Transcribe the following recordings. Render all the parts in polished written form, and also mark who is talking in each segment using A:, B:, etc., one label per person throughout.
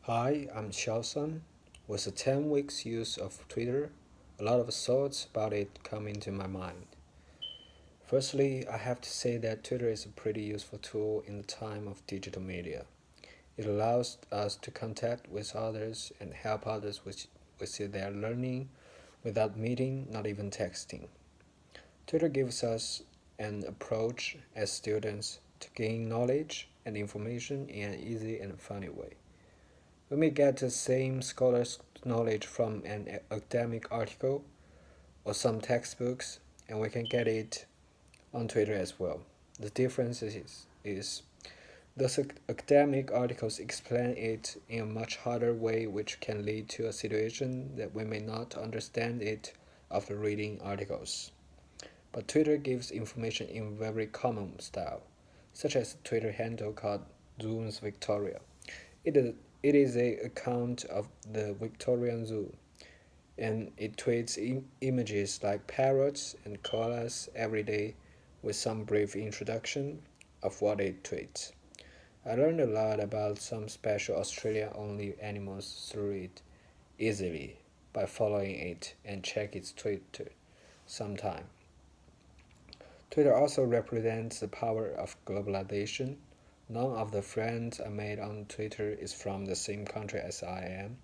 A: Hi, I'm Xiaosan. With the 10 weeks use of Twitter, a lot of thoughts about it come into my mind. Firstly, I have to say that Twitter is a pretty useful tool in the time of digital media. It allows us to contact with others and help others with their learning without meeting, not even texting. Twitter gives us an approach as students to gain knowledge and information in an easy and funny way. We may get the same scholar's knowledge from an academic article or some textbooks, and we can get it on Twitter as well. The difference is those academic articles explain it in a much harder way, which can lead to a situation that we may not understand it after reading articles. But Twitter gives information in very common style, such as a Twitter handle called Zoom's Victoria. It is a account of the Victorian Zoo, and it tweets images like parrots and koalas every day with some brief introduction of what it tweets. I learned a lot about some special Australia only animals through it easily by following it and check its Twitter sometime. Twitter also represents the power of globalization. None of the friends I made on Twitter is from the same country as I am.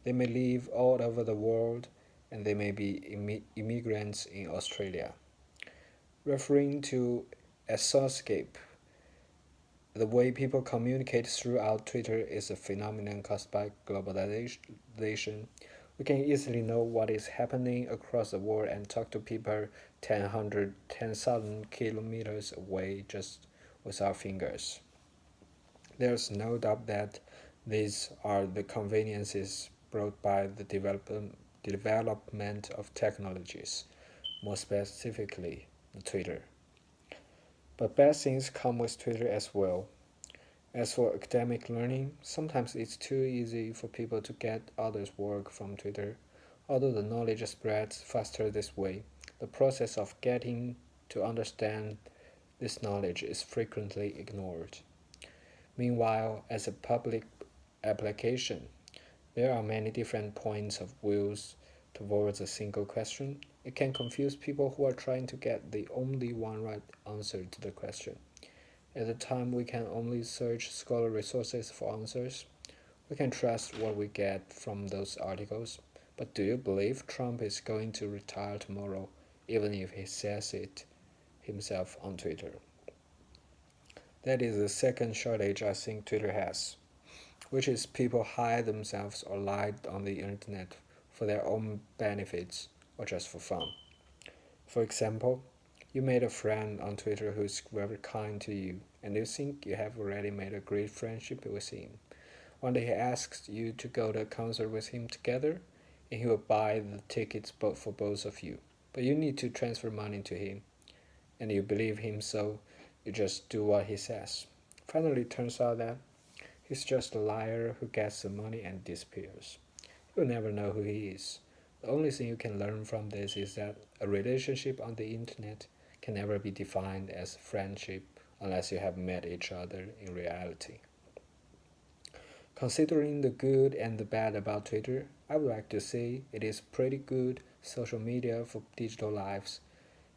A: They may live all over the world and they may be immigrants in Australia. Referring to a sourcescape, the way people communicate throughout Twitter is a phenomenon caused by globalization. We can easily know what is happening across the world and talk to people 10,000 kilometers away just with our fingers. There's no doubt that these are the conveniences brought by the development of technologies, more specifically, the Twitter. But bad things come with Twitter as well. As for academic learning, sometimes it's too easy for people to get others' work from Twitter. Although the knowledge spreads faster this way, the process of getting to understand this knowledge is frequently ignored. Meanwhile, as a public application, there are many different points of views towards a single question. It can confuse people who are trying to get the only one right answer to the question. At the time, we can only search scholar resources for answers. We can trust what we get from those articles. But do you believe Trump is going to retire tomorrow, even if he says it himself on Twitter? That is the second shortage I think Twitter has, which is people hide themselves or lie on the internet for their own benefits or just for fun. For example, you made a friend on Twitter who is very kind to you, and you think you have already made a great friendship with him. One day he asks you to go to a concert with him together, and he will buy the tickets for both of you. But you need to transfer money to him, and you believe him, so you just do what he says. Finally, it turns out that he's just a liar who gets the money and disappears. You'll never know who he is. The only thing you can learn from this is that a relationship on the internet can never be defined as friendship unless you have met each other in reality. Considering the good and the bad about Twitter, I would like to say it is pretty good social media for digital lives.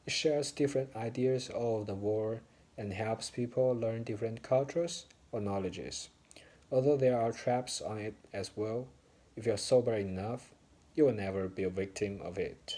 A: It shares different ideas all over the world and helps people learn different cultures or knowledges. Although there are traps on it as well, if you're sober enough, you will never be a victim of it.